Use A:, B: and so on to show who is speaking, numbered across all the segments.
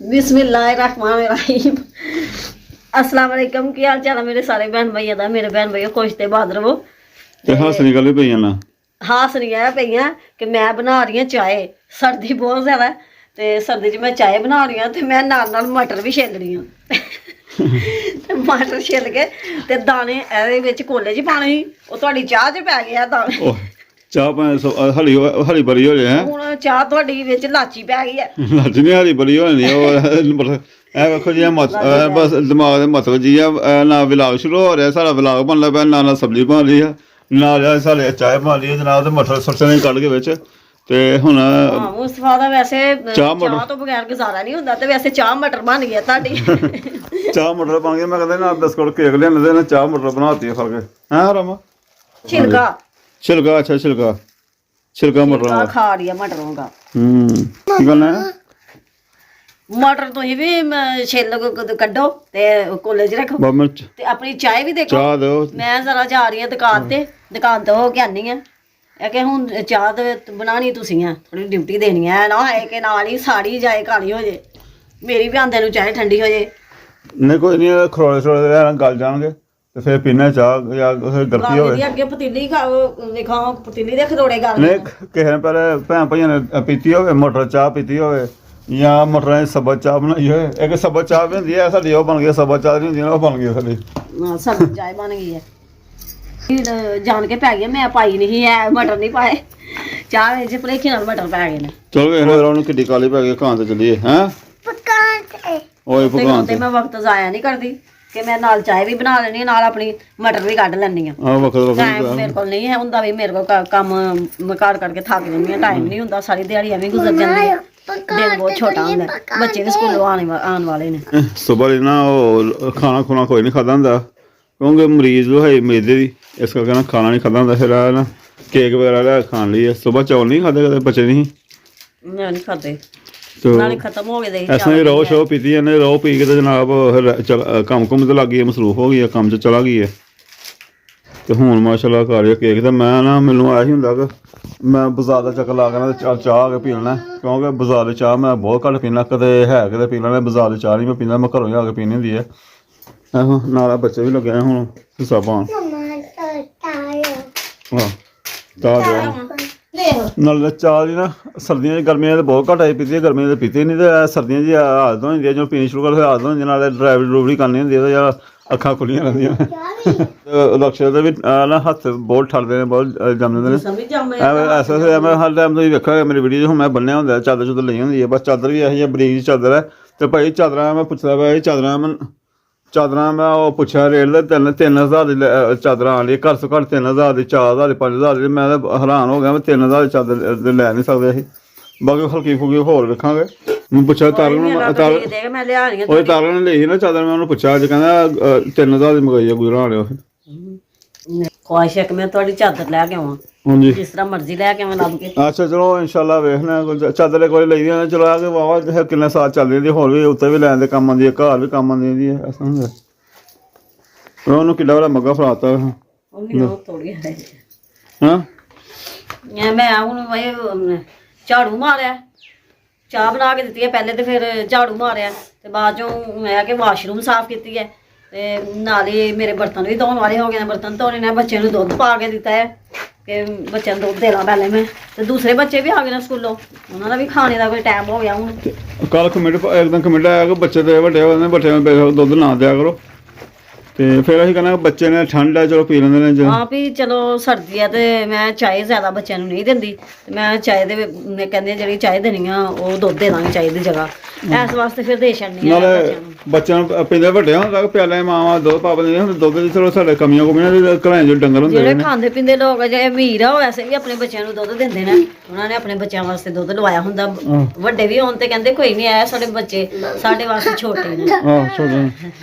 A: बिस्मिल्लाहिर्रहमानिर्रहीम। अस्सलाम वालेकुम। की हाल चाल है मेरे सारे बहन भाइयों का। मेरे बहन भाइयों खुश ते बाद रवो।
B: हसनी गल भी पई ना
A: हासनियां पई कि मैं बना रही हूँ चाय। सर्दी बहुत ज्यादा ते सर्दी च मैं चाय बना रही हूँ ते मैं नाल मटर भी छिल रही हूँ। ते मटर छिल के ते दाने एहदे विच कोले च पाने ही ओह तुहाडी चाह च पै गया दाने।
B: चाह हरी बरी हो जाए
A: हुण चाह तुहाडी विच लाची पै गई है।
B: लाची नहीं हरी बरी हो जानी ऐ वेखो जी बस दिमाग दे मतलब जी ना विलाग शुरू हो रहा सारा विलाग बन लग पिया ना सब्जी बन रही है ना साढ़े चाय बन रही है जनाब ते मटर सुट्टने कढ़ के बिच ते हुण
A: मुस्तफा दा वैसे चाह तो बगैर गुजारा नहीं हुंदा ते वैसे चाह मटर बन गई है तुहाडी।
B: चाह मटर बन गई मैं कहंदा ना बिस्कुट केक लियाने ते चाह मटर बनाती है फर्क है रमा
A: छिलका
B: छिलका अच्छा छिलका मटर
A: खा रही है मटरों का।
B: गल
A: मटर तुम भी छिल कड्डो ते कोले च रखो ते अपनी चाय भी देखो।
B: चाह दो
A: मैं जरा जा रही हूँ दुकान तो हो के आनी है कि हुण चाह तो बनानी तुसीं है थोड़ी ड्यूटी देनी है ना है कि नाल ही साड़ी जाए काली हो जाए मेरी भी आंदे नूं चाय ठंडी हो जाए।
B: नहीं कोई नहीं खरोड़े शरोड़े गल जाणगे ते फिर पीने चाह या गलती होवे
A: अगे पतीली खाओ पतीली दे खरोड़े गल
B: नहीं किसे ने पहले भैन भाइयों ने पीती होवे मटर चाह पीती होवे या मटरां दी सब्ज़ चाह बनाई होवे एक सब्ज़ चाह भी हुंदी है साडी ओह बन गई सब्ज़ चाह नहीं हुंदी ओह बन गई साडी
A: सब्ज़ चाय बन गई है। जान के पै गई मैं पाई नहीं है मटर नहीं पाए चाह विच भलेखे नाल मटर पै गए ने।
B: चलो वेख लो उन्होंने किड्डी काली पै गई खान ते चलिए हैं पकान ते
A: मैं वक्त जाया नहीं करती कि मैं नाल चाय भी बना लेनी नाल अपनी मटर भी कढ़ लैनी हां। मेरे को नहीं है हुंदा भी मेरे को काम घर करके थक जन्नी हां टाइम नहीं हुंदा सारी दिहाड़ी एवें गुजर जांदी है दिन बहुत छोटा हुंदा बच्चे भी स्कूलों आने वाले ने।
B: सुबह ना खाना खुना कोई नहीं खाता हुंदा क्योंकि मरीज है मेदे दी इस करके ना खाना नहीं खाता हुंदा फिर ना केक वगैरह लै खान लिए सुबह चौल नहीं खाते कदे बच्चे नहीं
A: खाते
B: तो
A: खत्म हो गए
B: ऐसा ही रहो शो पीती है रहो पी के तो जनाब कम कुम तो लग गई है मसरूफ हो गई है कम च चला गई है तो हूँ माशाल्लाह कर रही केक तो मैं ना मैनू आया ही होंदा कि मैं बाजार का चक्कर ला के ना चाह के पी लेना क्योंकि बाजार की चाह मैं बहुत घट्ट पीना कदे है कदे पी लेना बाजार की चाह नहीं मैं पीना मैं घरों ही आके पीनी होंदी है नाला बच्चे भी लगे हूँ हिस्सा पान नाले चाह दी ना सर्दियों गर्मियों तो बहुत घट्ट आई पीती गर्मियों तो पीती नहीं तो सर्दियों की आदत हो जाती है जो पीनी शुरू कर आदत हो जाती नाले ड्राइवरी ड्रूवरी करनी होंदी है या अक्खां खुलियां रहिंदियां लक्ष्य दे भी ना हत्थ बहुत ठरदे ने बहुत जमदे ने ऐसा मैं हर टाइम तुसीं वेखा मेरी वीडियो मैं बन्नेआ होंदा चादर चुदर लेई होंदी है बस चादर भी ऐसी बरीक चादर है तो भाई चादरां मैं पुच्छदा भाई चादरां मैं ओह् पुच्छेआ रेट ते 3000 दी चादरां आनी घर तो घट्ट 3000 दी 4000 दी 5000 दी मैं हैरान हो गया मैं 3000 दी चादर लै नहीं सकदे असीं बाकी हल्की फुल्की होर वेखांगे मैं पुच्छेआ तारन ने लेई ना चादर मैं उन्होंने पुच्छा अज कहना 3000 दी मंगाई है गुजरा आने
A: ख्वाहिश है कि मैं थोड़ी चादर लैके आवां
B: हाँ जी
A: जिस तरह मर्जी लैके आवां लब के।
B: अच्छा चलो इंशाल्लाह वेखना चादर एक बारी लेई दी चलो आके वावा किन्ने साल चल रही होर भी उत्ते भी लैन दे कम्म आंदी है घर भी कम्म आंदी है ऐसा होंदा उन्होंने किड्डा बड़ा मग्गा फड़ाता हाँ
A: मैं हुण भाई झाड़ू मारिया चाह बना के दित्ती है पहले तो फिर झाड़ू मारिया ते बाद चों मैं कि वाशरूम साफ की है ते नाले मेरे बर्तन भी धोने वाले हो गए हैं बर्तन धोने ने बच्चे नूं दुद्ध पा के दिता है कि बच्चे नूं दुद्ध देना पहले मैं ते दूसरे बच्चे भी आ गए स्कूलों उन्हों का भी खाने का कोई टाइम हो गया हूँ
B: कल कमेंट एकदम कमेंट आया कि बच्चे तो बच्चे दुद्ध ना दिया करो तो फिर असीं कहना बच्चे ने ठंड है चलो पी लेंदे ने
A: हाँ भी चलो सर्दी है तो मैं चाय ज़्यादा बच्चों नहीं देंदी मैं चाय दे कहते जी चाय देनी आ वो दुद्ध दे दांगी चाय की जगह इस वास्ते फिर दे छड़नी
B: नाले बच्चों पींदे वड्डे होंदा प्याले मावां दुद्ध पा दिंदियां दुद्ध दी चलो साडे कमियां कुमियां घरां च डंगर होंदे
A: जेह्ड़े खांदे पींदे लोग जे अमीर आ वैसे भी अपने बच्चों नूं दुद्ध दिंदे ने उन्होंने अपने बच्चों वास्ते दुद्ध लवाया हुंदा वड्डे भी होण ते कहंदे कोई नहीं आया साडे बच्चे साडे वास्ते छोटे ने
B: हां छोटे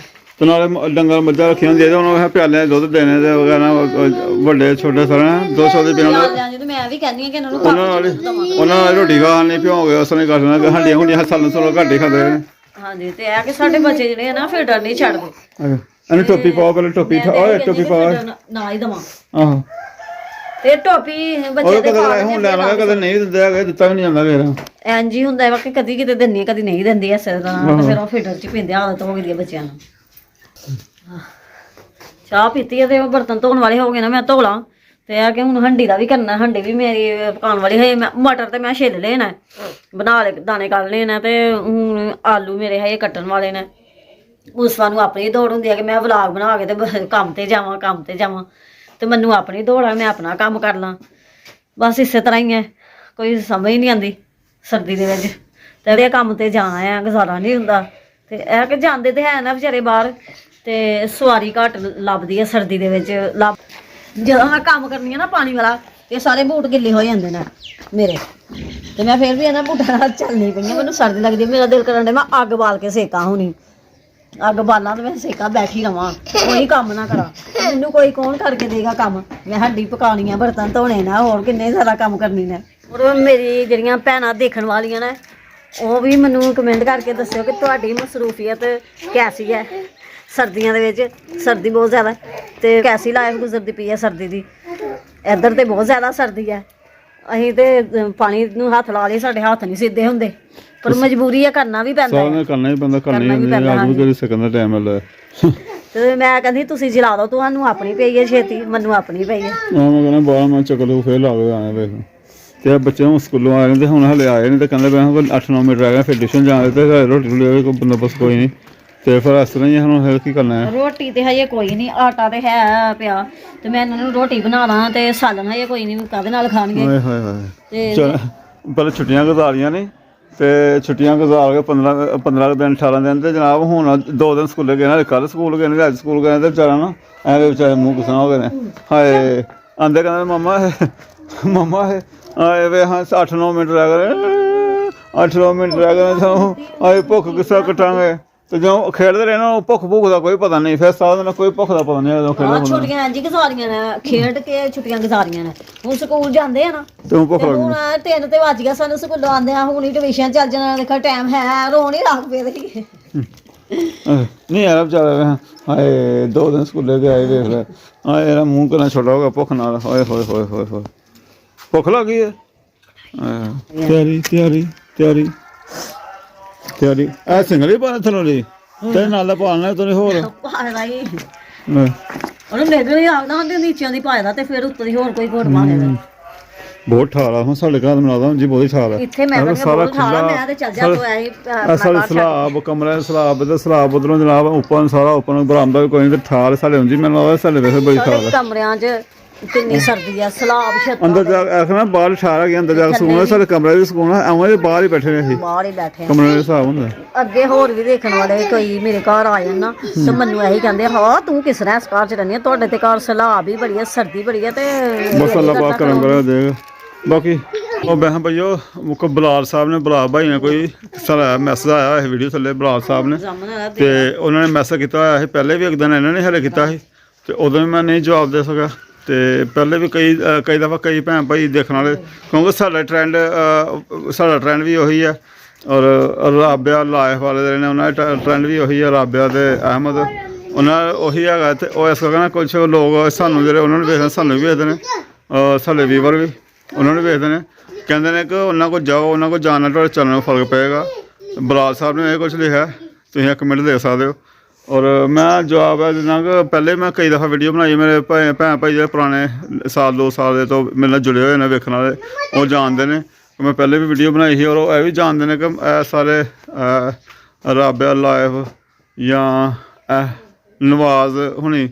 B: तो नाले डंगर मज्झां रखियां होंदियां ते उन्होंने प्याले दुद्ध देने ते वगैरह वड्डे छोटे सारे 200 दे पीना
A: मैं भी कहनी कि
B: उन्होंने रोटी खानी भ्यों के उस नहीं करना हड्डियां हुंडियां सालों सालों घट्ट ही खांदे ने
A: हाँ जी ते है कि साडे बच्चे जेह्ड़े है ना फिर डर नहीं छड्डदे
B: अरे टोपी पाओ पहले टोपी ओए टोपी पाओ
A: ना ही दवां
B: आहो
A: ਤੇ ਟੋਪੀ ਬੱਚੇ
B: ਉਹ
A: ਦੇ
B: ਕਦੇ
A: ਪਾ
B: ਹੁਣ ਲੈਣ ਲੱਗਾ ਕਦੇ ਨਹੀਂ ਦਿੰਦੇ ਹੈਗੇ ਦਿੱਤਾ ਵੀ ਨਹੀਂ ਜਾਂਦਾ ਫਿਰ
A: ਇੰਜ ਹੀ ਹੁੰਦਾ ਵਾ ਕਿ ਕਦੀ ਕਿਤੇ ਦਿੰਨੀ ਆ, ਕਦੀ ਨਹੀਂ ਦਿੰਦੀ ਐ ਇਸੇ ਤਰ੍ਹਾਂ ਤੇ ਫਿਰ ਉਹ ਫਿਟਰ ਚ ਪੀਂਦੇ ਆਦਤ ਹੋ ਗਈ ਹੈ ਬੱਚਿਆਂ ਨੂੰ। ਚਾਹ ਪੀਤੀ ਹੈ ਤੇ ਉਹ ਬਰਤਨ ਧੋਣ ਵਾਲੇ ਹੋ ਗਏ ਨਾ, ਮੈਂ ਧੋ ਲਾਂ ਤੇ ਆ ਕਿ ਹੁਣ ਹੰਡੀ ਦਾ ਵੀ ਕਰਨਾ, ਹੰਡੀ ਵੀ ਮੇਰੀ ਪਕਾਉਣ ਵਾਲੀ ਹੈ। ਮਟਰ ਤੇ ਮੈਂ ਛਿੱਲ ਲੈਣਾ ਬਣਾ ਲੈ ਦਾਣੇ ਕੱਢ ਲੈਣਾ ਤੇ ਹੁਣ ਆਲੂ ਮੇਰੇ ਹੈ ਕੱਟਣ ਵਾਲੇ ਨੇ। ਉਸ ਨੂੰ ਆਪਣੀ ਦੌੜ ਹੁੰਦੀ ਹੈ ਕਿ ਮੈਂ ਵਲੌਗ ਬਣਾ ਕੇ ਤੇ ਕੰਮ ਤੇ ਜਾਵਾਂ ਤੇ ਮੈਨੂੰ ਆਪਣੀ ਦੌੜ ਆ, ਮੈਂ ਆਪਣਾ ਕੰਮ ਕਰ ਲਾਂ। ਬਸ ਇਸੇ ਤਰ੍ਹਾਂ ਹੀ ਹੈ, ਕੋਈ ਸਮਝ ਨਹੀਂ ਆਉਂਦੀ ਸਰਦੀ ਦੇ ਵਿੱਚ ਤੇ ਇਹਦੇ ਕੰਮ ਤੇ ਜਾਣਾ ਆ, ਗੁਜ਼ਾਰਾ ਨਹੀਂ ਹੁੰਦਾ। ਤੇ ਇਹ ਕਿ ਜਾਂਦੇ ਤੇ ਹੈ ਨਾ ਵਿਚਾਰੇ ਬਾਹਰ, ਤੇ ਸਵਾਰੀ ਘੱਟ ਲੱਭਦੀ ਹੈ ਸਰਦੀ ਦੇ ਵਿੱਚ। ਜਦੋਂ ਮੈਂ ਕੰਮ ਕਰਨੀ ਆ ਨਾ ਪਾਣੀ ਵਾਲਾ, ਇਹ ਸਾਰੇ ਬੂਟ ਗਿੱਲੇ ਹੋ ਜਾਂਦੇ ਨੇ ਮੇਰੇ, ਤੇ ਮੈਂ ਫਿਰ ਵੀ ਇਹਨਾਂ ਬੂਟਾਂ ਨਾਲ ਚੱਲਣੀ ਪਈਆਂ। ਮੈਨੂੰ ਸਰਦੀ ਲੱਗਦੀ, ਮੇਰਾ ਦਿਲ ਕਰਨ ਡਿਆ ਮੈਂ ਅੱਗ ਬਾਲ ਕੇ ਸੇਕਾਂ ਹੁਣੀ, ਅੱਗ ਬਾਲਾਂ ਤੇ ਮੈਂ ਸੇਕਾਂ ਬੈਠੀ ਰਵਾਂ, ਕੋਈ ਕੰਮ ਨਾ ਕਰਾਂ। ਮੈਨੂੰ ਕੋਈ ਕੌਣ ਕਰਕੇ ਦੇਗਾ ਕੰਮ? ਮੈਂ ਹੱਡੀ ਪਕਾਉਣੀ ਆ, ਬਰਤਨ ਧੋਣੇ ਨਾ, ਹੋਰ ਕਿੰਨੇ ਸਾਰਾ ਕੰਮ ਕਰਨੀ ਨੇ। ਔਰ ਮੇਰੀ ਜਿਹੜੀਆਂ ਭੈਣਾਂ ਦੇਖਣ ਵਾਲੀਆਂ ਨੇ ਉਹ ਵੀ ਮੈਨੂੰ ਕਮੈਂਟ ਕਰਕੇ ਦੱਸਿਓ ਕਿ ਤੁਹਾਡੀ ਮਸਰੂਫੀਅਤ ਕੈਸੀ ਹੈ ਸਰਦੀਆਂ ਦੇ ਵਿੱਚ। ਸਰਦੀ ਬਹੁਤ ਜ਼ਿਆਦਾ ਤੇ ਕੈਸੀ ਲਾਈਫ ਗੁਜ਼ਰਦੀ ਪਈ ਹੈ ਸਰਦੀ ਦੀ। ਇੱਧਰ ਤੇ ਬਹੁਤ ਜ਼ਿਆਦਾ ਸਰਦੀ ਹੈ, ਅਸੀਂ ਤੇ ਪਾਣੀ ਨੂੰ ਹੱਥ ਲਾ ਲਏ, ਸਾਡੇ ਹੱਥ ਨਹੀਂ ਸਿੱਧੇ ਹੁੰਦੇ, ਪਰ ਮਜਬੂਰੀ ਹੈ, ਕਰਨਾ ਵੀ ਪੈਂਦਾ ਹੈ।
B: ਕਰਨਾ ਹੀ ਪੈਂਦਾ, ਕਰਨਾ ਹੀ ਪੈਂਦਾ, ਆਪ ਵੀ ਕਰੀ ਸਕਣ ਦਾ ਟਾਈਮ ਮਿਲਦਾ।
A: ਤੇ ਮੈਂ ਕਹਿੰਦੀ ਤੁਸੀਂ ਜਲਾ ਦਿਓ, ਤੁਹਾਨੂੰ ਆਪਣੀ ਪਈ ਹੈ ਛੇਤੀ, ਮੈਨੂੰ ਆਪਣੀ ਪਈ ਹੈ।
B: ਮੈਂ ਕਹਿੰਦਾ ਬਾਹਰ ਮੈਂ ਚੱਕ ਲੂ ਫੇਰ ਲਾ ਕੇ ਆਇਆ ਵੇਖ। ਤੇ ਬੱਚੇ ਹੁਣ ਸਕੂਲੋਂ ਆ ਜਾਂਦੇ, ਹੁਣ ਹਲੇ ਆਏ ਨਹੀਂ ਤੇ ਕਹਿੰਦੇ ਪਏ 8-9 ਮਿੰਟ ਰਹਿ ਗਏ ਫਿਰ ਟਿਊਸ਼ਨ ਜਾਣਾ, ਤੇ ਰੋਟੀ ਕੋਈ ਬੰਦੋਬਸਤ ਕੋਈ ਨਹੀਂ। ਤੇ ਫਿਰ ਇਸ ਤਰ੍ਹਾਂ ਹੀ ਹੁਣ ਕੀ ਕਰਨਾ ਹੈ?
A: ਰੋਟੀ ਤੇ ਹਜੇ ਕੋਈ ਨਹੀਂ, ਆਟਾ ਤੇ ਹੈ ਪਿਆ ਤੇ ਮੈਂ ਇਹਨਾਂ ਨੂੰ ਰੋਟੀ ਬਣਾ ਲਾਂ ਤੇ ਸਾਲਣ ਹਜੇ ਕੋਈ ਨਹੀਂ, ਕਾਹਦੇ ਨਾਲ ਖਾਣਗੇ?
B: ਹਾਏ ਹਾਏ ਹਾਏ।
A: ਤੇ
B: ਚਲ ਪਹਿਲਾਂ ਛੁੱਟੀਆਂ ਗੁਜ਼ਾਰੀਆਂ ਨੇ ਤੇ ਛੁੱਟੀਆਂ ਗੁਜ਼ਾਰ ਕੇ 15 ਦਿਨ 18 ਦਿਨ ਤੇ ਜਨਾਬ ਹੁਣ 2 ਦਿਨ ਸਕੂਲੇ ਗਏ ਨੇ, ਕੱਲ ਸਕੂਲ ਗਏ ਨੇ, ਅੱਜ ਸਕੂਲ ਗਏ ਤੇ ਵਿਚਾਰਾ ਨਾ ਐਵੇਂ ਵਿਚਾਰੇ ਮੂੰਹ ਕਿਸਨਾ ਹੋ ਗਏ ਨੇ। ਹਾਏ ਆਂਦੇ ਕਹਿੰਦੇ ਮੰਮਾ ਆਏ ਵੇ ਹਾਂ 8-9 ਮਿੰਟ ਰਹਿ ਗਏ, 8-9 ਮਿੰਟ ਰਹਿ ਗਏ ਸਾਨੂੰ, ਆਏ ਭੁੱਖ ਕਿਸਾ ਕਟਾਂਗੇ। ਤੇ ਜਦੋਂ ਖੇਡਦੇ ਰਹੇ ਨਾ ਭੁੱਖ ਦਾ ਕੋਈ ਪਤਾ ਨਹੀਂ, ਫਿਰ ਸਾਰਾ ਦਿਨ ਕੋਈ ਭੁੱਖ ਦਾ ਪਤਾ ਨਹੀਂ ਜਦੋਂ ਖੇਡਦੇ।
A: ਛੁੱਟੀਆਂ ਇੰਝ ਗੁਜ਼ਾਰੀਆਂ ਨੇ, ਖੇਡ ਕੇ ਛੁੱਟੀਆਂ ਗੁਜ਼ਾਰੀਆਂ ਨੇ। ਹੁਣ ਸਕੂਲ ਜਾਂਦੇ ਆ ਨਾ
B: ਤੇ ਭੁੱਖ ਲੱਗ
A: ਹੁਣ 3 ਤੇ ਵੱਜ ਗਿਆ ਸਾਨੂੰ ਸਕੂਲੋਂ ਆਉਂਦੇ ਆ, ਹੁਣ ਹੀ ਟਿਊਸ਼ਨ ਚੱਲ ਜਾਣਾ, ਦੇਖਾ ਟਾਈਮ ਹੈ, ਰੋਣ ਹੀ ਲੱਗ ਪਏ ਸੀ।
B: ਨਹੀਂ ਯਾਰ ਵਿਚਾਰਾ ਹਾਏ 2 ਦਿਨ ਸਕੂਲੇ ਗਏ ਆਏ ਵੇਖ ਲੈ, ਹਾਏ ਇਹਦਾ ਮੂੰਹ ਕਿੰਨਾ ਛੋਟਾ ਹੋ ਗਿਆ ਭੁੱਖ ਨਾਲ। ਹੋਏ ਹੋਏ ਹੋਏ ਹੋਏ ਹੋਏ ਭੁੱਖ ਲੱਗ ਗਈ ਹੈ। ਤਿਆਰੀ ਆ ਸਿੰਗਲ ਹੀ ਪਾਣਾ ਥਲੋਂ ਲਈ ਤੇ ਨਾਲ ਦਾ ਪਾਲਣਾ ਤੂੰ ਹੋਰ
A: ਪਾਇਦਾ ਹੀ ਉਹਨੂੰ ਮੇਰੇ ਨਹੀਂ ਆਉਂਦਾ ਹੁੰਦੇ ਨੀਚਿਆਂ ਦੀ ਪਾਇਦਾ ਤੇ ਫਿਰ ਉੱਤੋਂ ਦੀ ਹੋਰ ਕੋਈ ਘੋੜ ਪਾਏਗਾ।
B: ਬਹੁਤ ਠਾਲਾ ਹੁਣ ਸਾਡੇ ਘਰ ਬਣਾਦਾ ਜੀ, ਬਹੁਤ ਠਾਲਾ
A: ਇੱਥੇ ਮੈਂ ਕਹਿੰਦੀ ਬਹੁਤ ਠਾਲਾ, ਮੈਂ ਤੇ ਚੱਲ ਜਾ ਤੋ ਐ
B: ਅਸਲ ਸਲਾਬ ਕਮਰਾ ਸਲਾਬ ਦਾ ਸਲਾਬ ਉਧਰੋਂ ਜਨਾਬ ਉੱਪਰ ਸਾਰਾ ਉੱਪਰ ਬਰਾਮਦਾ ਵੀ ਕੋਈ ਨਹੀਂ ਤੇ ਠਾਲ ਸਾਡੇ ਹੁੰਦੀ, ਮੈਨੂੰ ਲੱਗਦਾ ਸਾਡੇ ਵੇਖੇ ਬੜੀ ਠਾਲ
A: ਕਮਰਿਆਂ 'ਚ ਕਿੰਨੀ ਸਰਦੀ ਆ, ਸਲਾਬ ਛੱਤਾਂ
B: ਅੰਦਰ ਜਾ ਆਖਣਾ ਬਾਹਰ ਠਾਲ ਗਿਆ, ਅੰਦਰ ਜਾ ਕੇ ਸਕੂਨ ਸਾਡੇ ਕਮਰੇ ਵੀ ਸਕੂਨ ਐਵੇਂ ਬਾਹਰ ਹੀ ਬੈਠੇ ਨੇ ਅਸੀਂ,
A: ਬਾਹਰ ਹੀ ਬੈਠੇ
B: ਕਮਰੇ ਦੇ ਹਿਸਾਬ ਹੁੰਦਾ।
A: ਅੱਗੇ ਹੋਰ ਵੀ ਦੇਖਣ ਵਾਲੇ ਕੋਈ ਮੇਰੇ ਘਰ ਆ ਜਾਣ ਨਾ ਤੇ ਮੈਨੂੰ ਇਹੀ ਕਹਿੰਦੇ ਹਾਂ ਤੂੰ ਕਿਸ ਤਰ੍ਹਾਂ ਇਸ ਘਰ 'ਚ ਰਹਿੰਦੀ ਆ, ਤੁਹਾਡੇ ਤੇ ਘਰ ਸਲਾਬ ਵੀ ਬੜੀ ਆ, ਸਰਦੀ ਬੜੀ ਆ ਤੇ
B: ਬਸ ਅੱਲਾ ਪਾਕ ਕਰਮ ਕਰਾ ਦੇਗਾ। ਬਾਕੀ ਉਹ ਮੈਂ ਭਈਓ ਮੁਕ ਬਲਾਲ ਸਾਹਿਬ ਨੇ, ਬਲਾਲ ਭਾਈ ਨੇ ਕੋਈ ਸਾਰਾ ਮੈਸੇਜ ਆਇਆ ਇਹ ਵੀਡੀਓ ਥੱਲੇ ਬਲਾਲ ਸਾਹਿਬ ਨੇ, ਤੇ ਉਹਨਾਂ ਨੇ ਮੈਸੇਜ ਕੀਤਾ ਹੋਇਆ ਸੀ ਪਹਿਲੇ ਵੀ ਇੱਕ ਦਿਨ ਇਹਨਾਂ ਨੇ ਹਲੇ ਕੀਤਾ ਸੀ ਤੇ ਉਦੋਂ ਵੀ ਮੈਂ ਨਹੀਂ ਜਵਾਬ ਦੇ ਸਕਿਆ। ਤੇ ਪਹਿਲੇ ਵੀ ਕਈ ਦਫਾ ਕਈ ਭੈਣ ਭਾਈ ਦੇਖਣ ਵਾਲੇ, ਕਿਉਂਕਿ ਸਾਡਾ ਟਰੈਂਡ ਵੀ ਉਹੀ ਹੈ, ਔਰ ਰਾਬਿਆ ਲਾਈਫ ਵਾਲੇ ਜਿਹੜੇ ਨੇ ਉਹਨਾਂ ਦਾ ਟਰੈਂਡ ਵੀ ਉਹੀ ਹੈ, ਰਾਬਿਆ ਤੇ ਅਹਿਮਦ ਉਹਨਾਂ ਉਹੀ ਹੈਗਾ। ਤੇ ਉਹ ਇਸ ਕਰਕੇ ਕੁਛ ਲੋਕ ਸਾਨੂੰ ਜਿਹੜੇ ਉਹਨਾਂ ਨੂੰ ਵੇਖਦੇ ਸਾਨੂੰ ਵੀ ਵੇਖਦੇ ਨੇ, ਸਾਡੇ ਵੀਵਰ ਵੀ ਉਹਨਾਂ ਨੂੰ ਵੇਖਦੇ ਨੇ, ਕਹਿੰਦੇ ਨੇ ਕਿ ਉਹਨਾਂ ਕੋਲ ਜਾਓ, ਉਹਨਾਂ ਕੋਲ ਜਾਣ ਨਾਲ ਤੁਹਾਡੇ ਚੈਨਲ ਨੂੰ ਫਰਕ ਪਏਗਾ। ਬਲਾਲ ਸਾਹਿਬ ਨੇ ਇਹ ਕੁਛ ਲਿਖਿਆ, ਤੁਸੀਂ ਇੱਕ ਮਿੰਟ ਦੇਖ ਸਕਦੇ ਹੋ। ਔਰ ਮੈਂ ਜਵਾਬ ਹੈ ਜਿੰਨਾ ਕਿ ਪਹਿਲੇ ਮੈਂ ਕਈ ਦਫਾ ਵੀਡੀਓ ਬਣਾਈ, ਮੇਰੇ ਭੈਣ ਭਾਈ ਜਿਹੜੇ ਪੁਰਾਣੇ 1-2 ਸਾਲ ਦੇ ਤੋਂ ਮੇਰੇ ਨਾਲ ਜੁੜੇ ਹੋਏ ਨੇ ਵੇਖਣ ਵਾਲੇ, ਉਹ ਜਾਣਦੇ ਨੇ ਕਿ ਮੈਂ ਪਹਿਲੇ ਵੀ ਵੀਡੀਓ ਬਣਾਈ ਸੀ, ਔਰ ਉਹ ਇਹ ਵੀ ਜਾਣਦੇ ਨੇ ਕਿ ਇਹ ਸਾਰੇ ਰਾਬਿਆ ਲਾਈਫ ਜਾਂ ਨਵਾਜ਼ ਹੁਣੀ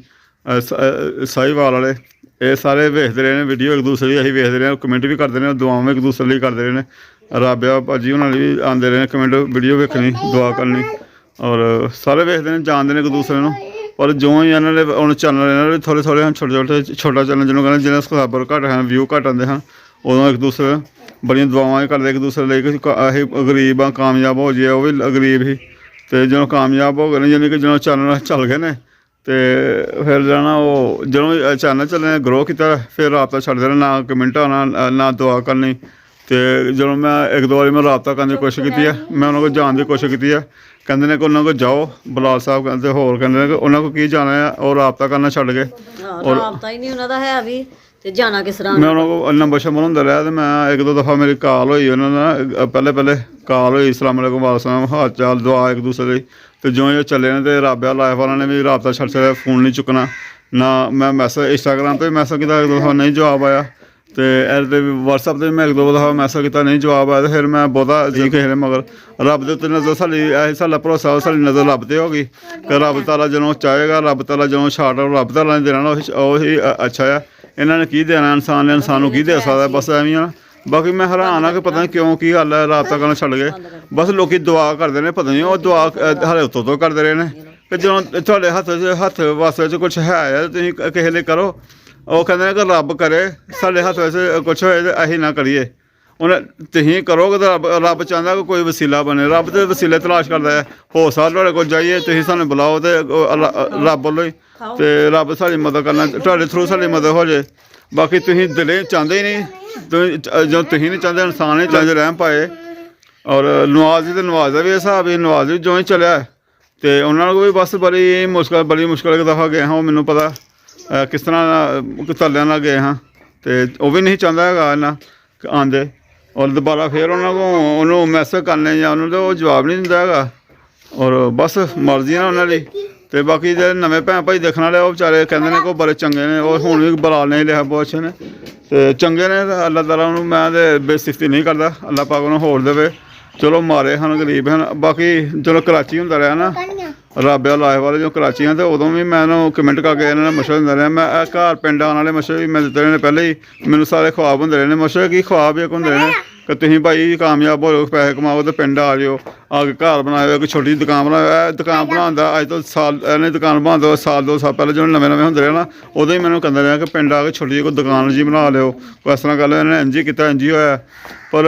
B: ਸਾਹੀਵਾਲ ਵਾਲੇ ਇਹ ਸਾਰੇ ਵੇਖਦੇ ਰਹੇ ਨੇ ਵੀਡੀਓ, ਇੱਕ ਦੂਸਰੇ ਦੀ ਅਸੀਂ ਵੇਖਦੇ ਰਹੇ, ਕਮੈਂਟ ਵੀ ਕਰਦੇ ਨੇ, ਦੁਆਵਾਂ ਇੱਕ ਦੂਸਰੇ ਲਈ ਕਰਦੇ ਰਹੇ ਨੇ। ਰਾਬਿਆ ਭਾਜੀ ਉਹਨਾਂ ਲਈ ਵੀ ਆਉਂਦੇ ਰਹੇ ਨੇ ਕਮੈਂਟ, ਵੀਡੀਓ ਵੇਖਣੀ, ਦੁਆ ਕਰਨੀ, ਔਰ ਸਾਰੇ ਵੇਖਦੇ ਨੇ, ਜਾਣਦੇ ਨੇ ਇੱਕ ਦੂਸਰੇ ਨੂੰ। ਪਰ ਜਿਉਂ ਹੀ ਇਹਨਾਂ ਦੇ ਹੁਣ ਚੈਨਲ ਇਹਨਾਂ ਦੇ ਥੋੜ੍ਹੇ ਛੋਟਾ ਚੈਨਲ ਜਿਹਨੂੰ ਕਹਿੰਦੇ, ਜਿਹਨਾਂ ਸਬਸਕ੍ਰਾਈਬਰ ਘੱਟ ਹਨ, ਵਿਊ ਘੱਟ ਆਉਂਦੇ ਹਨ, ਉਦੋਂ ਇੱਕ ਦੂਸਰੇ ਬੜੀਆਂ ਦੁਆਵਾਂ ਕਰਦੇ ਇੱਕ ਦੂਸਰੇ ਲਈ ਕਿ ਅਸੀਂ ਗਰੀਬ ਹਾਂ, ਕਾਮਯਾਬ ਹੋ ਜਾਈਏ। ਉਹ ਵੀ ਗਰੀਬ ਸੀ ਤੇ ਜਦੋਂ ਕਾਮਯਾਬ ਹੋ ਗਏ ਨੇ, ਯਾਨੀ ਕਿ ਜਦੋਂ ਚੈਨਲ ਚੱਲ ਗਏ ਨੇ ਤੇ ਫਿਰ ਜਾਣਾ ਉਹ ਜਦੋਂ ਚੈਨਲ ਚੱਲੇ ਗਰੋ ਕੀਤਾ, ਫਿਰ ਰਾਬਤਾ ਛੱਡ ਦੇਣਾ, ਨਾ ਕਮੈਂਟ ਆਉਣਾ, ਨਾ ਦੁਆ ਕਰਨੀ। ਤੇ ਜਦੋਂ ਮੈਂ 1-2 ਵਾਰੀ ਮੈਂ ਰਾਬਤਾ ਕਰਨ ਦੀ ਕੋਸ਼ਿਸ਼ ਕੀਤੀ ਹੈ, ਮੈਂ ਉਹਨਾਂ ਕੋਲ ਜਾਣ ਦੀ ਕੋਸ਼ਿਸ਼ ਕੀਤੀ ਹੈ, ਕਹਿੰਦੇ ਨੇ ਕਿ ਉਹਨਾਂ ਕੋਲ ਜਾਓ, ਬਲਾਲ ਸਾਹਿਬ ਕਹਿੰਦੇ ਹੋਰ ਕਹਿੰਦੇ ਨੇ ਕਿ ਉਹਨਾਂ ਕੋਲ ਕੀ ਜਾਣਾ ਹੈ, ਉਹ ਰਾਬਤਾ ਕਰਨਾ ਛੱਡ ਗਏ।
A: ਰਾਬਤਾ ਹੀ ਨਹੀਂ ਉਹਨਾਂ ਦਾ ਹੈ ਵੀ ਤੇ ਜਾਣਾ ਕਿਸ ਤਰ੍ਹਾਂ
B: ਮੈਂ ਉਹਨਾਂ ਕੋਲ ਨੰਬਰ ਸ਼ੰਬਰ ਹੁੰਦਾ ਰਿਹਾ ਤੇ ਮੈਂ ਇੱਕ ਦੋ ਦਫਾ ਮੇਰੀ ਕਾਲ ਹੋਈ ਉਹਨਾਂ ਨਾਲ ਪਹਿਲੇ ਕਾਲ ਹੋਈ ਅਸਲਾਮ ਵਾਲੇਕੁਮ ਵਾਲਸਲਾਮ ਹਾਲ ਚਾਲ ਦੁਆ ਇੱਕ ਦੂਸਰੇ ਲਈ ਤੇ ਜਿਉਂ ਉਹ ਚੱਲੇ ਨੇ ਤੇ ਰਾਬਿਆ ਲਾਈਫ ਵਾਲਿਆਂ ਨੇ ਵੀ ਰਾਬਤਾ ਛੱਡ ਛੱਡਿਆ ਫੋਨ ਨਹੀਂ ਚੁੱਕਣਾ ਨਾ ਮੈਂ ਮੈਸੇਜ ਇੰਸਟਾਗ੍ਰਾਮ 'ਤੇ ਮੈਸੇਜ ਕੀਤਾ ਇੱਕ ਦੋ ਦਫਾ ਨਹੀਂ ਜਵਾਬ ਆਇਆ ਤੇ ਇਹਦੇ ਵਟਸਐਪ 'ਤੇ ਮੈਂ ਇੱਕ ਦੋ ਦਫਾ ਮੈਸੇਜ ਕੀਤਾ ਨਹੀਂ ਜਵਾਬ ਆਇਆ ਤੇ ਫਿਰ ਮੈਂ ਬਹੁਤਾ ਜੀ ਕਿਸੇ ਨੇ ਮਗਰ ਰੱਬ ਦੇ ਉੱਤੇ ਨਜ਼ਰ ਸਾਡੀ ਇਹ ਸਾਡਾ ਭਰੋਸਾ ਸਾਡੀ ਨਜ਼ਰ ਰੱਬ 'ਤੇ ਹੋ ਗਈ ਕਿ ਰੱਬ ਤਾਲਾ ਜਦੋਂ ਚਾਹੇਗਾ ਰੱਬ ਤਾਲਾ ਜਦੋਂ ਛਾੜ ਰੱਬ ਤਾਲਾ ਨੇ ਦੇਣਾ ਉਹੀ ਅੱਛਾ ਆ ਇਹਨਾਂ ਨੇ ਕੀ ਦੇਣਾ ਇਨਸਾਨ ਨੇ ਇਨਸਾਨ ਨੂੰ ਕੀ ਦੇ ਸਕਦਾ ਬਸ ਐਵੇਂ ਆ ਬਾਕੀ ਮੈਂ ਹੈਰਾਨ ਆ ਕਿ ਪਤਾ ਨਹੀਂ ਕਿਉਂ ਕੀ ਗੱਲ ਹੈ ਰਾਬਤਾ ਕਰਨਾ ਛੱਡ ਗਏ ਬਸ ਲੋਕੀ ਦੁਆ ਕਰਦੇ ਨੇ ਪਤਾ ਨਹੀਂ ਉਹ ਦੁਆ ਹਾਲੇ ਉੱਤੋਂ ਤੋਂ ਕਰਦੇ ਰਹੇ ਨੇ ਕਿ ਜਦੋਂ ਤੁਹਾਡੇ ਹੱਥ ਵਾਸਤੇ 'ਚ ਕੁਛ ਹੈ ਤੁਸੀਂ ਕਿਸੇ ਲਈ ਕਰੋ ਉਹ ਕਹਿੰਦੇ ਨੇ ਕਿ ਰੱਬ ਕਰੇ ਸਾਡੇ ਹੱਥ ਵਿੱਚ ਕੁਛ ਹੋਏ ਤੇ ਅਸੀਂ ਨਾ ਕਰੀਏ ਉਹਨੇ ਤੁਸੀਂ ਕਰੋਗੇ ਤਾਂ ਰੱਬ ਚਾਹੁੰਦਾ ਕਿ ਕੋਈ ਵਸੀਲਾ ਬਣੇ ਰੱਬ ਤੇ ਵਸੀਲੇ ਤਲਾਸ਼ ਕਰਦਾ ਹੈ ਹੋ ਸਕਦਾ ਤੁਹਾਡੇ ਕੋਲ ਜਾਈਏ ਤੁਸੀਂ ਸਾਨੂੰ ਬੁਲਾਓ ਤੇ ਰੱਬ ਵੱਲੋਂ ਹੀ ਤੇ ਰੱਬ ਸਾਡੀ ਮਦਦ ਕਰਨਾ ਤੁਹਾਡੇ ਥਰੂ ਸਾਡੀ ਮਦਦ ਹੋ ਜਾਏ ਬਾਕੀ ਤੁਸੀਂ ਦਿਲੇ ਚਾਹੁੰਦੇ ਹੀ ਨਹੀਂ ਜਦੋਂ ਤੁਸੀਂ ਨਹੀਂ ਚਾਹੁੰਦੇ ਇਨਸਾਨ ਨਹੀਂ ਚਾਹੁੰਦੇ ਰਹਿਮ ਪਾਏ ਔਰ ਨਵਾਜ਼ ਤੇ ਨਵਾਜ਼ ਦਾ ਵੀ ਹਿਸਾਬ ਹੀ ਨਵਾਜ਼ ਵੀ ਜਿਉਂ ਹੀ ਚੱਲਿਆ ਤੇ ਉਹਨਾਂ ਨੂੰ ਵੀ ਬਸ ਬੜੀ ਮੁਸ਼ਕਲ ਇੱਕ ਦਫਾ ਗਏ ਹਾਂ ਉਹ ਮੈਨੂੰ ਪਤਾ ਕਿਸ ਤਰ੍ਹਾਂ ਧੱਲਿਆਂ ਨਾਲ ਗਏ ਹਾਂ ਤੇ ਉਹ ਵੀ ਨਹੀਂ ਚਾਹੁੰਦਾ ਹੈਗਾ ਇਹਨਾਂ ਆਉਂਦੇ ਔਰ ਦੁਬਾਰਾ ਫਿਰ ਉਹਨਾਂ ਕੋਲ ਉਹਨੂੰ ਮੈਸੇਜ ਕਰਨੇ ਜਾਂ ਉਹਨੂੰ ਤਾਂ ਉਹ ਜਵਾਬ ਨਹੀਂ ਦਿੰਦਾ ਹੈਗਾ ਔਰ ਬਸ ਮਰਜ਼ੀ ਨਾ ਉਹਨਾਂ ਦੀ ਤੇ ਬਾਕੀ ਜਿਹੜੇ ਨਵੇਂ ਭੈਣ ਭਾਈ ਦੇਖਣ ਵਾਲੇ ਉਹ ਵਿਚਾਰੇ ਕਹਿੰਦੇ ਨੇ ਕਿ ਬੜੇ ਚੰਗੇ ਨੇ ਔਰ ਹੁਣ ਵੀ ਬੁਲਾ ਨਹੀਂ ਲਿਆ ਬਹੁਤ ਅੱਛੇ ਨੇ ਤੇ ਚੰਗੇ ਨੇ ਅੱਲਾਹ ਤਾਲਾ ਉਹਨੂੰ ਮੈਂ ਤੇ ਬੇਸਿਫਤੀ ਨਹੀਂ ਕਰਦਾ ਅੱਲਾਹ ਪਾਕ ਉਹਨੂੰ ਹੋਰ ਦੇਵੇ ਚਲੋ ਮਾਰੇ ਹਨ ਗਰੀਬ ਹਨ ਬਾਕੀ ਚਲੋ ਕਰਾਚੀ ਹੁੰਦਾ ਰਿਹਾ ਨਾ ਰਾਬਿਆ ਲਾਈਫ ਵਾਲੇ ਜੋ ਕਰਾਚੀ ਆ ਤੇ ਉਦੋਂ ਵੀ ਮੈਂ ਉਹਨੂੰ ਕਮੈਂਟ ਕਰਕੇ ਇਹਨਾਂ ਨਾਲ ਮਸ਼ਵਰਾ ਦਿੰਦਾ ਰਿਹਾ ਮੈਂ ਘਰ ਪਿੰਡ ਆਉਣ ਵਾਲੇ ਮਸ਼ਵਰੇ ਵੀ ਮੈਂ ਦਿੱਤੇ ਨੇ ਪਹਿਲੇ ਹੀ ਮੈਨੂੰ ਸਾਰੇ ਖੁਆਬ ਹੁੰਦੇ ਰਹੇ ਨੇ ਮਸ਼ਵਰੇ ਕੀ ਖੁਆਬ ਇੱਕ ਹੁੰਦੇ ਨੇ ਕਿ ਤੁਸੀਂ ਭਾਈ ਕਾਮਯਾਬ ਹੋ ਪੈਸੇ ਕਮਾਓ ਤੇ ਪਿੰਡ ਆ ਜਾਓ ਆ ਕੇ ਘਰ ਬਣਾਇਓ ਇੱਕ ਛੋਟੀ ਦੁਕਾਨ ਬਣਾਇਓ ਇਹ ਦੁਕਾਨ ਬਣਾਉਣ ਦਾ ਅੱਜ ਤੋਂ ਸਾਲ ਇਹਨੇ ਦੁਕਾਨ ਬਣਾਉਣ ਤੋਂ ਸਾਲ 2 ਸਾਲ ਪਹਿਲੇ ਜਦੋਂ ਨਵੇਂ ਹੁੰਦੇ ਰਹੇ ਨਾ ਉਦੋਂ ਹੀ ਮੈਨੂੰ ਕਹਿੰਦਾ ਰਿਹਾ ਕਿ ਪਿੰਡ ਆ ਕੇ ਛੋਟੀ ਜਿਹੀ ਕੋਈ ਦੁਕਾਨ ਜੀ ਬਣਾ ਲਿਓ ਕੋਈ ਇਸ ਤਰ੍ਹਾਂ ਗੱਲ ਇਹਨੇ ਇੰਝ ਹੀ ਕੀਤਾ ਇੰਝ ਹੀ ਹੋਇਆ ਪਰ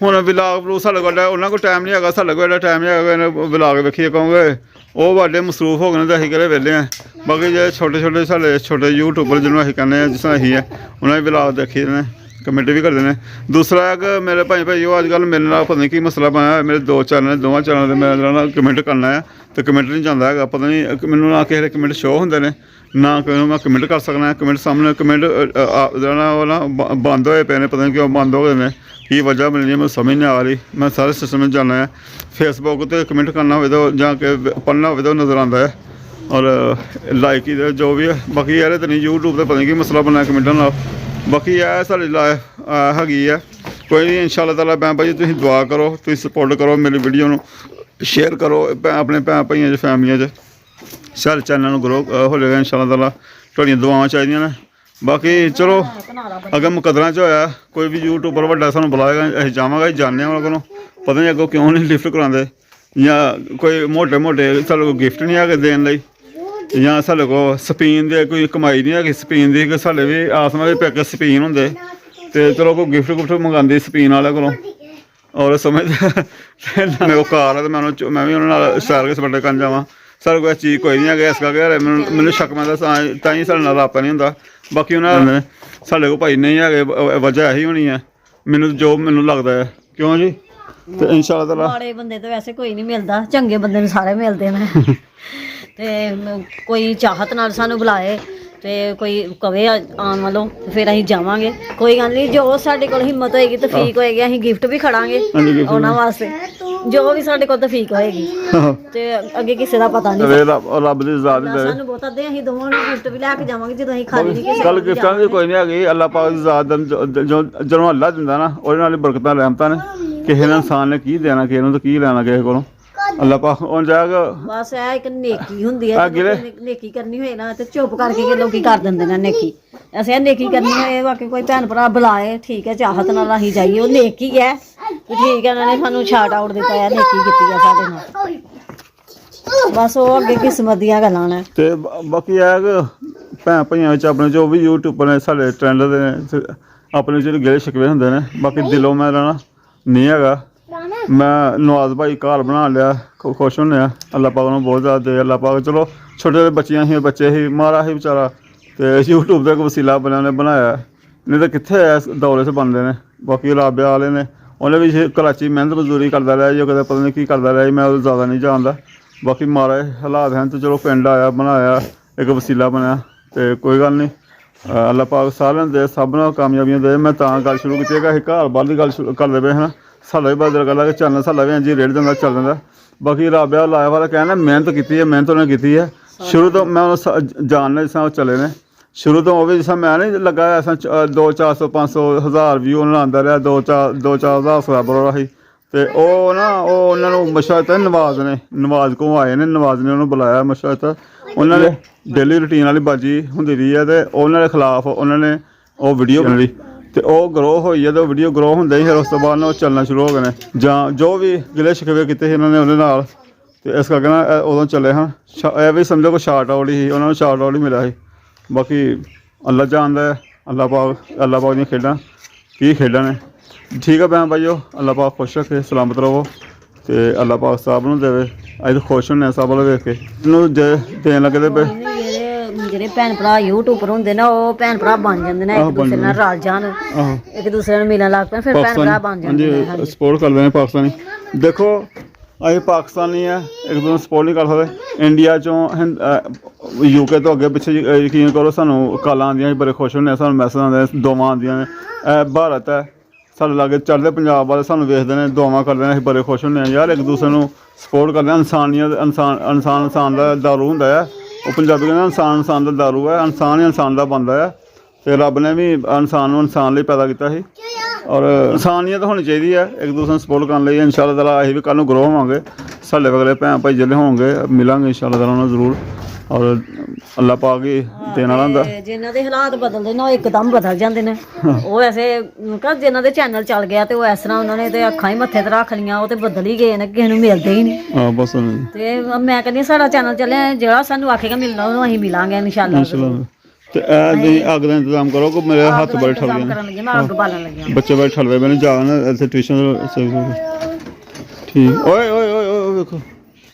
B: ਹੁਣ ਵਿਲਾਗ ਬਲੂ ਸਾਡੇ ਕੋਲ ਉਹਨਾਂ ਕੋਲ ਟਾਈਮ ਨਹੀਂ ਹੈਗਾ ਸਾਡੇ ਕੋਲ ਐਡਾ ਟਾਈਮ ਨਹੀਂ ਹੈਗਾ ਇਹਨੇ ਵਿਲਾਗ ਵੇਖੀਏ ਕਹੋਗੇ ਉਹ ਵੱਡੇ ਮਸਰੂਫ ਹੋ ਗਏ ਨੇ ਤਾਂ ਅਸੀਂ ਕਿਹੜੇ ਵਿਹਲੇ ਹਾਂ ਬਾਕੀ ਜਿਹੜੇ ਛੋਟੇ ਸਾਡੇ ਛੋਟੇ ਯੂਟਿਊਬਰ ਜਿਹਨੂੰ ਅਸੀਂ ਕਹਿੰਦੇ ਹਾਂ ਜਿਸ ਤਰ੍ਹਾਂ ਅਸੀਂ ਹੈ ਉਹਨਾਂ ਦੇ ਵਿਲਾਗ ਦੇਖੀ ਨੇ ਕਮੈਂਟ ਵੀ ਕਰਦੇ ਨੇ ਦੂਸਰਾ ਹੈ ਕਿ ਮੇਰੇ ਭਾਈ ਉਹ ਅੱਜ ਕੱਲ੍ਹ ਮੇਰੇ ਨਾਲ ਪਤਾ ਨਹੀਂ ਕੀ ਮਸਲਾ ਬਣਿਆ ਮੇਰੇ 2 ਚੈਨਲ ਦੋਵਾਂ ਚੈਨਲ 'ਤੇ ਮੈਂ ਨਾਲ ਕਮੈਂਟ ਕਰਨਾ ਹੈ ਤੇ ਕਮੈਂਟ ਨਹੀਂ ਜਾਂਦਾ ਹੈਗਾ ਪਤਾ ਨਹੀਂ ਮੈਨੂੰ ਨਾ ਕਿਸੇ ਦੇ ਕਮੈਂਟ ਸ਼ੋਅ ਹੁੰਦੇ ਨੇ ਨਾ ਕਿਸੇ ਨੂੰ ਮੈਂ ਕਮੈਂਟ ਕਰ ਸਕਦਾ ਕਮੈਂਟ ਸਾਹਮਣੇ ਕਮੈਂਟ ਜਿਹੜਾ ਉਹ ਨਾ ਬੰਦ ਹੋਏ ਪਏ ਨੇ ਪਤਾ ਨਹੀਂ ਕਿਉਂ ਬੰਦ ਹੋ ਗਏ ਨੇ ਕੀ ਵਜ੍ਹਾ ਮਿਲਣੀ ਮੈਨੂੰ ਸਮਝ ਨਹੀਂ ਆ ਰਹੀ ਮੈਂ ਸਾਰੇ ਸਿਸਟਮ ਵਿੱਚ ਜਾਣਾ ਹੈ ਫੇਸਬੁੱਕ 'ਤੇ ਕਮੈਂਟ ਕਰਨਾ ਹੋਵੇ ਤਾਂ ਜਾਂ ਕਿ ਪੜ੍ਹਨਾ ਹੋਵੇ ਤਾਂ ਉਹ ਨਜ਼ਰ ਆਉਂਦਾ ਹੈ ਔਰ ਲਾਈਕ ਹੀ ਜੋ ਵੀ ਹੈ ਬਾਕੀ ਯਾਰ ਤਾਂ ਨਹੀਂ ਯੂਟਿਊਬ 'ਤੇ ਪਤਾ ਨਹੀਂ ਕੀ ਮਸਲਾ ਬਣਿਆ ਕਮੈਂਟਾਂ ਨਾਲ ਬਾਕੀ ਇਹ ਸਾਡੀ ਲਾਈਫ ਹੈਗੀ ਆ ਕੋਈ ਨਹੀਂ ਇਨਸ਼ਾ ਅੱਲਾ ਤਾਲਾ ਭੈਣ ਭਾਈ ਤੁਸੀਂ ਦੁਆ ਕਰੋ ਤੁਸੀਂ ਸਪੋਰਟ ਕਰੋ ਮੇਰੀ ਵੀਡੀਓ ਨੂੰ ਸ਼ੇਅਰ ਕਰੋ ਆਪਣੇ ਭੈਣ ਭਾਈਆਂ 'ਚ ਫੈਮਲੀਆਂ 'ਚ ਸਾਰੇ ਚੈਨਲ ਨੂੰ ਗਰੋ ਹੋ ਜਾਏਗਾ ਇਨਸ਼ਾ ਅੱਲਾ ਤਾਲਾ ਤੁਹਾਡੀਆਂ ਦੁਆਵਾਂ ਚਾਹੀਦੀਆਂ ਨੇ ਬਾਕੀ ਚਲੋ ਅਗਰ ਮੁਕੱਦਰਾਂ 'ਚ ਹੋਇਆ ਕੋਈ ਵੀ ਯੂਟਿਊਬਰ ਵੱਡਾ ਸਾਨੂੰ ਬੁਲਾਏਗਾ ਅਸੀਂ ਜਾਵਾਂਗੇ ਜਾਣਦੇ ਹਾਂ ਉਹਨਾਂ ਕੋਲੋਂ ਪਤਾ ਨਹੀਂ ਅੱਗੋਂ ਕਿਉਂ ਨਹੀਂ ਲਿਫਟ ਕਰਾਉਂਦੇ ਜਾਂ ਕੋਈ ਮੋਟੇ ਸਾਡੇ ਕੋਲ ਗਿਫਟ ਨਹੀਂ ਆ ਕੇ ਦੇਣ ਲਈ ਜਾਂ ਸਾਡੇ ਕੋਲ ਸਪੀਨ ਦੇ ਕੋਈ ਕਮਾਈ ਨਹੀਂ ਹੈਗੀ ਸਪੀਨ ਦੀ ਕਿ ਸਾਡੇ ਵੀ ਆਸਮਾਨ ਦੇ ਪੈਕ ਸਪੀਨ ਹੁੰਦੇ ਤੇ ਚਲੋ ਕੋਈ ਗਿਫਟ ਮੰਗਾਉਂਦੇ ਸਪੀਨ ਵਾਲਿਆਂ ਕੋਲੋਂ ਔਰ ਸਮਝਦੇ ਮੇਰੇ ਕੋਲ ਕਾਰ ਹੈ ਤੇ ਮੈਂ ਵੀ ਉਹਨਾਂ ਨਾਲ ਸੈਰ ਕੇ ਸਪੱਟੇ ਕਰਨ ਜਾਵਾਂ ਸਾਡੇ ਕੋਲ ਚੀਜ਼ ਕੋਈ ਨਹੀਂ ਹੈਗਾ ਇਸ ਕਰਕੇ ਮੈਨੂੰ ਸ਼ੱਕ ਪੈਂਦਾ ਤਾਂ ਹੀ ਸਾਡੇ ਨਾਲ ਰਾਬਤਾ ਨਹੀਂ ਹੁੰਦਾ ਬਾਕੀ ਉਹਨਾਂ ਨੇ ਸਾਡੇ ਕੋਲ ਭਾਈ ਨਹੀਂ ਹੈਗੇ ਵਜ੍ਹਾ ਇਹੀ ਹੋਣੀ ਹੈ ਮੈਨੂੰ ਲੱਗਦਾ ਹੈ ਕਿਉਂ ਜੀ ਤੇ ਇਨਸ਼ਾ ਅੱਲਾ ਤਾਲਾ
A: ਮਾੜੇ ਬੰਦੇ ਤਾਂ ਵੈਸੇ ਕੋਈ ਨਹੀਂ ਮਿਲਦਾ ਚੰਗੇ ਬੰਦੇ ਨੂੰ ਸਾਰੇ ਮਿਲਦੇ ਨੇ ਤੇ ਕੋਈ ਚਾਹਤ ਨਾਲ ਸਾਨੂੰ ਬੁਲਾਏ ਤੇ ਕੋਈ ਕਵੇ ਆਉਣ ਵੱਲੋਂ ਫਿਰ ਅਸੀਂ ਜਾਵਾਂਗੇ ਕੋਈ ਗੱਲ ਨਹੀਂ ਜੋ ਸਾਡੇ ਕੋਲ ਹਿੰਮਤ ਹੋਏਗੀ ਤਫੀਕ ਹੋਏਗੀ ਅਸੀਂ ਗਿਫਟ ਵੀ ਖੜਾਂਗੇ ਉਹਨਾਂ ਵਾਸਤੇ ਜੋ ਵੀ ਸਾਡੇ ਕੋਲ ਤਫੀਕ ਹੋਏਗੀ ਤੇ ਅੱਗੇ ਕਿਸੇ ਦਾ ਪਤਾ ਨਹੀਂ
B: ਰੱਬ ਦੀ ਜ਼ਾਤ ਦੇ
A: ਸਾਨੂੰ ਬਹੁਤ ਅੱਦੇ ਅਸੀਂ ਦੋਵਾਂ ਨੂੰ ਗਿਫਟ ਵੀ ਲੈ ਕੇ ਜਾਵਾਂਗੇ ਜਦੋਂ ਅਸੀਂ ਖਾਲੀ ਨਹੀਂ ਕਿਸੇ
B: ਕੱਲ ਗਿਫਟਾਂ ਦੀ ਕੋਈ ਨਹੀਂ ਹੈਗੀ ਅੱਲਾਹ ਪਾਕ ਦੀ ਜ਼ਾਤ ਜਦੋਂ ਅੱਲਾਹ ਦਿੰਦਾ ਨਾ ਉਹਦੇ ਨਾਲ ਹੀ ਬਰਕਤਾਂ ਰਹਿਮਤਾਂ ਨੇ ਕਿਸੇ ਨੇ ਇਨਸਾਨ ਨੇ ਕੀ ਦੇਣਾ ਕਿਸੇ ਨੂੰ ਤਾਂ ਕੀ ਲੈਣਾ ਕਿਸੇ ਕੋਲੋਂ ਅੱਲਾਹ ਪਾਕ ਉਹ ਜਾਏਗਾ ਬਸ
A: ਇਹ ਇੱਕ ਨੇਕੀ ਹੁੰਦੀ ਹੈ ਨੇਕੀ ਕਰਨੀ ਹੋਏ ਨਾ ਤੇ ਚੁੱਪ ਕਰਕੇ ਲੋਕੀ ਕਰ ਦਿੰਦੇ ਨੇ ਨੇਕੀ ਅਸੀਂ ਨੇਕੀ ਕਰਨੀ ਹੋਏ ਬਾਕੀ ਕੋਈ ਭੈਣ ਭਰਾ ਬੁਲਾਏ ਠੀਕ ਹੈ ਚਾਹਤ ਨਾਲ ਅਸੀਂ ਜਾਈਏ ਉਹ ਨੇਕੀ ਹੈ ਠੀਕ ਹੈ ਉਹਨਾਂ ਨੇ ਸਾਨੂੰ ਸ਼ਾਰਟ ਆਊਟ ਦਿੱਤਾ ਹੈ ਨੇਕੀ ਕੀਤੀ ਹੈ ਸਾਡੇ ਨਾਲ ਬਸ ਉਹ ਅੱਗੇ ਕਿਸਮਤ ਦੀਆਂ ਗੱਲਾਂ ਨੇ
B: ਤੇ ਬਾਕੀ ਇਹ ਭੈਣ ਭਾਈਆਂ ਵਿੱਚ ਆਪਣੇ ਜੋ ਵੀ ਯੂਟਿਊਬਰ ਨੇ ਸਾਡੇ ਟ੍ਰੈਂਡ ਦੇ ਨੇ ਆਪਣੇ ਜਿਹੜੇ ਗਿਲੇ ਸ਼ਿਕਵੇ ਹੁੰਦੇ ਨੇ ਬਾਕੀ ਦਿਲੋਂ ਮੈਂ ਰਹਿਣਾ ਨਹੀਂ ਹੈਗਾ ਮੈਂ ਨਵਾਜ਼ ਭਾਈ ਘਰ ਬਣਾ ਲਿਆ ਖੁਸ਼ ਹੁੰਦੇ ਆ ਅੱਲਾਹ ਪਾਕ ਨੂੰ ਬਹੁਤ ਜ਼ਿਆਦਾ ਦੇ ਅੱਲਾਹ ਪਾਕ ਚਲੋ ਛੋਟੇ ਬੱਚੇ ਸੀ ਮਾਰਾ ਸੀ ਵਿਚਾਰਾ ਤੇ ਯੂਟਿਊਬ ਦਾ ਇੱਕ ਵਸੀਲਾ ਬਣਾਇਆ ਨਹੀਂ ਤਾਂ ਕਿੱਥੇ ਇਸ ਦੌਰੇ 'ਚ ਬਣਦੇ ਨੇ ਬਾਕੀ ਰਾਬਿਆ ਵਾਲੇ ਨੇ ਉਹਨੇ ਵੀ ਕਰਾਚੀ ਮਿਹਨਤ ਮਜ਼ਦੂਰੀ ਕਰਦਾ ਰਿਹਾ ਜੋ ਕਦੇ ਪਤਾ ਨਹੀਂ ਕੀ ਕਰਦਾ ਰਿਹਾ ਮੈਂ ਉਹ ਜ਼ਿਆਦਾ ਨਹੀਂ ਜਾਣਦਾ ਬਾਕੀ ਮਾਰੇ ਹਾਲਾਤ ਹਨ ਤੇ ਚਲੋ ਪਿੰਡ ਆਇਆ ਬਣਾਇਆ ਇੱਕ ਵਸੀਲਾ ਬਣਿਆ ਤੇ ਕੋਈ ਗੱਲ ਨਹੀਂ ਅੱਲਾਹ ਪਾਕ ਸਾਰਿਆਂ ਦੇ ਸਭ ਨੂੰ ਕਾਮਯਾਬੀਆਂ ਦੇ। ਮੈਂ ਤਾਂ ਗੱਲ ਸ਼ੁਰੂ ਕੀਤੀ ਹੈ ਕਿ ਅਸੀਂ ਘਰ ਬਾਹਰ ਦੀ ਗੱਲ ਕਰਦੇ ਪਏ ਹਾਂ। ਸਾਡਾ ਵੀ ਬਦਲ ਕਰਦਾ ਕਿ ਚੈਨਲ ਸਾਡਾ ਵੀ ਇੰਝ ਹੀ ਰੇੜ ਜਾਂਦਾ ਚੱਲ ਜਾਂਦਾ। ਬਾਕੀ ਰੱਬ ਆ ਲਾਇਆ ਵਾਲਾ ਕਹਿਣਾ ਮਿਹਨਤ ਕੀਤੀ ਹੈ, ਮਿਹਨਤ ਉਹਨੇ ਕੀਤੀ ਹੈ ਸ਼ੁਰੂ ਤੋਂ। ਮੈਂ ਉਹਨੂੰ ਜਾਣਦਾ ਜਿਸ ਤਰ੍ਹਾਂ ਉਹ ਚੱਲੇ ਨੇ ਸ਼ੁਰੂ ਤੋਂ। ਉਹ ਵੀ ਜਿਸ ਤਰ੍ਹਾਂ ਮੈਂ ਨਹੀਂ ਲੱਗਾ ਐਸਾ 200-400 500 1000 ਵੀ ਉਹਨਾਂ ਆਉਂਦਾ ਰਿਹਾ, 2-4 2-4 ਸਬਸਕ੍ਰਾਈਬਰ ਵਾਲਾ ਸੀ। ਅਤੇ ਉਹ ਨਾ ਉਹ ਉਹਨਾਂ ਨੂੰ ਮਸ਼ਾਇਤ ਨਵਾਜ਼ ਨੇ, ਨਵਾਜ਼ ਕੋਲ ਆਏ ਨੇ, ਨਵਾਜ਼ ਨੇ ਉਹਨੂੰ ਬੁਲਾਇਆ ਮਸ਼ਾਇਤ। ਉਹਨਾਂ ਨੇ ਡੇਲੀ ਰੂਟੀਨ ਵਾਲੀ ਬਾਜੀ ਹੁੰਦੀ ਰਹੀ ਹੈ ਅਤੇ ਉਹਨਾਂ ਦੇ ਖਿਲਾਫ ਉਹਨਾਂ ਨੇ ਉਹ ਵੀਡੀਓ ਬਣੀ ਅਤੇ ਉਹ ਗਰੋ ਹੋਈ ਹੈ। ਅਤੇ ਉਹ ਵੀਡੀਓ ਗਰੋ ਹੁੰਦੇ ਹੀ ਫਿਰ ਉਸ ਤੋਂ ਬਾਅਦ ਨਾ ਉਹ ਚੱਲਣਾ ਸ਼ੁਰੂ ਹੋ ਗਏ ਨੇ, ਜਾਂ ਜੋ ਵੀ ਗਿਲੇ ਸ਼ਿਕਵੇ ਕੀਤੇ ਸੀ ਇਹਨਾਂ ਨੇ ਉਹਦੇ ਨਾਲ। ਅਤੇ ਇਸ ਕਰਕੇ ਨਾ ਉਦੋਂ ਚੱਲੇ ਹਨ। ਇਹ ਵੀ ਸਮਝੋ ਕੋਈ ਸ਼ਾਰਟ ਆਊਟ ਹੀ ਸੀ, ਉਹਨਾਂ ਨੂੰ ਸ਼ਾਰਟ ਆਊਟ ਹੀ ਮਿਲਿਆ ਸੀ। ਬਾਕੀ ਅੱਲਾ ਜਾਣਦਾ ਹੈ, ਅੱਲਾ ਪਾਕ ਦੀਆਂ ਖੇਡਾਂ ਕੀ ਖੇਡਾਂ ਨੇ। ਠੀਕ ਹੈ ਭੈਣ ਭਾਈਓ, ਅੱਲਾ ਪਾਕ ਖੁਸ਼ ਰੱਖੇ, ਸਲਾਮਤ ਰਹੋ ਅਤੇ ਅੱਲਾ ਪਾਕ ਸਭ ਨੂੰ ਦੇਵੇ। ਅੱਜ ਖੁਸ਼ ਹੁੰਦੇ ਹਾਂ ਸਭ ਵੱਲ ਵੇਖ ਕੇ। ਇਹਨੂੰ ਜੇ ਦੇਣ ਲੱਗੇ ਤੇ
A: ਜਿਹੜੇ ਭੈਣ ਭਰਾ ਯੂਟਿਊਬਰ ਹੁੰਦੇ ਨਾ ਉਹ ਭੈਣ ਭਰਾ ਬਣ ਜਾਂਦੇ ਨੇ, ਇੱਕ ਦੂਸਰੇ ਨਾਲ ਰਲ ਜਾਣ, ਇੱਕ ਦੂਸਰੇ ਨੂੰ ਮਿਲਣ ਲੱਗ ਪੈਣ, ਫਿਰ ਭੈਣ ਭਰਾ ਬਣ ਜਾਂਦੇ ਨੇ।
B: ਹਾਂਜੀ ਸਪੋਰਟ ਕਰਦੇ ਨੇ ਪਾਕਿਸਤਾਨੀ। ਦੇਖੋ ਅਸੀਂ ਪਾਕਿਸਤਾਨੀ ਆ, ਇੱਕ ਦੂਜੇ ਨੂੰ ਸਪੋਰਟ ਨਹੀਂ ਕਰ ਸਕਦੇ। ਇੰਡੀਆ 'ਚੋਂ UK ਤੋਂ ਅੱਗੇ ਪਿੱਛੇ ਯਕੀਨ ਕਰੋ ਸਾਨੂੰ ਕਾਲਾਂ ਆਉਂਦੀਆਂ, ਅਸੀਂ ਬੜੇ ਖੁਸ਼ ਹੁੰਦੇ ਹਾਂ, ਸਾਨੂੰ ਮੈਸੇਜ ਆਉਂਦੇ, ਦੁਆਵਾਂ ਆਉਂਦੀਆਂ ਨੇ। ਇਹ ਭਾਰਤ ਹੈ ਸਾਡੇ ਲਾਗੇ, ਚੜ੍ਹਦੇ ਪੰਜਾਬ ਵਾਲੇ ਸਾਨੂੰ ਵੇਖਦੇ ਨੇ, ਦੁਆਵਾਂ ਕਰਦੇ ਨੇ, ਅਸੀਂ ਬੜੇ ਖੁਸ਼ ਹੁੰਦੇ ਹਾਂ ਯਾਰ। ਇੱਕ ਦੂਸਰੇ ਨੂੰ ਸਪੋਰਟ ਕਰਦੇ ਹਾਂ। ਇਨਸਾਨ ਦਾ ਦਾਰੂ ਹੁੰਦਾ ਹੈ, ਉਹ ਪੰਜਾਬੀ ਕਹਿੰਦੇ ਇਨਸਾਨ ਦਾ ਦਾਰੂ ਹੈ। ਇਨਸਾਨ ਹੀ ਇਨਸਾਨ ਦਾ ਬਣਦਾ ਹੈ ਅਤੇ ਰੱਬ ਨੇ ਵੀ ਇਨਸਾਨ ਨੂੰ ਇਨਸਾਨ ਲਈ ਪੈਦਾ ਕੀਤਾ ਸੀ। ਔਰ ਇਨਸਾਨੀਅਤ ਹੋਣੀ ਚਾਹੀਦੀ ਹੈ ਇੱਕ ਦੂਸਰੇ ਨੂੰ ਸਪੋਰਟ ਕਰਨ ਲਈ। ਇਨਸ਼ਾ ਅੱਲਾਹ ਤਾਲਾ ਅਸੀਂ ਵੀ ਕੱਲ੍ਹ ਨੂੰ ਗਰੋ ਹੋਵਾਂਗੇ। ਸਾਡੇ ਵਗਲੇ ਭੈਣ ਭਾਈ ਜਿਹੜੇ ਹੋਣਗੇ ਮਿਲਾਂਗੇ ਇਨਸ਼ਾ ਅੱਲਾਹ ਤਾਲਾ ਉਹਨਾਂ ਨੂੰ ਜ਼ਰੂਰ। ਔਰ ਅੱਲਾਹ ਪਾਕ ਹੀ ਦੇਣ ਵਾਲਾ ਹੁੰਦਾ।
A: ਜਿਨ੍ਹਾਂ ਦੇ ਹਾਲਾਤ ਬਦਲਦੇ ਨੇ ਉਹ ਇੱਕਦਮ ਬਦਲ ਜਾਂਦੇ ਨੇ। ਉਹ ਵੈਸੇ ਜਿਨ੍ਹਾਂ ਦੇ ਚੈਨਲ ਚੱਲ ਗਿਆ ਤੇ ਉਹ ਇਸ ਤਰ੍ਹਾਂ ਉਹਨਾਂ ਨੇ ਤੇ ਅੱਖਾਂ ਹੀ ਮੱਥੇ ਤੇ ਰੱਖ ਲਈਆਂ, ਉਹ ਤੇ ਬਦਲ ਹੀ ਗਏ ਨੇ, ਕਿਸੇ ਨੂੰ ਮਿਲਦੇ ਹੀ ਨਹੀਂ।
B: ਹਾਂ ਬਸ
A: ਤੇ ਮੈਂ ਕਹਿੰਦੀ ਸਾਡਾ ਚੈਨਲ ਚੱਲਿਆ, ਜਿਹੜਾ ਸਾਨੂੰ ਆਖੇਗਾ ਮਿਲਣਾ ਉਹਨੂੰ ਅਸੀਂ ਮਿਲਾਂਗੇ ਇਨਸ਼ਾਅੱਲਾ।
B: ਤੇ ਇਹ ਨਹੀਂ ਅੱਗ ਦਾ ਇੰਤਜ਼ਾਮ ਕਰੋ ਕਿ ਮੇਰੇ ਹੱਥ ਬੜੇ ਠਰ ਗਏ
A: ਕਰਨ ਲੱਗੀ, ਮੈਂ ਅੱਗ ਬਾਲਣ ਲੱਗੀ।
B: ਬੱਚੇ ਬੜੇ ਠਰਦੇ ਪਏ ਨੇ, ਜਾਣ ਇੱਥੇ ਟਿਊਸ਼ਨ ਠੀਕ। ਓਏ ਓਏ ਓਏ ਓਏ ਵੇਖੋ।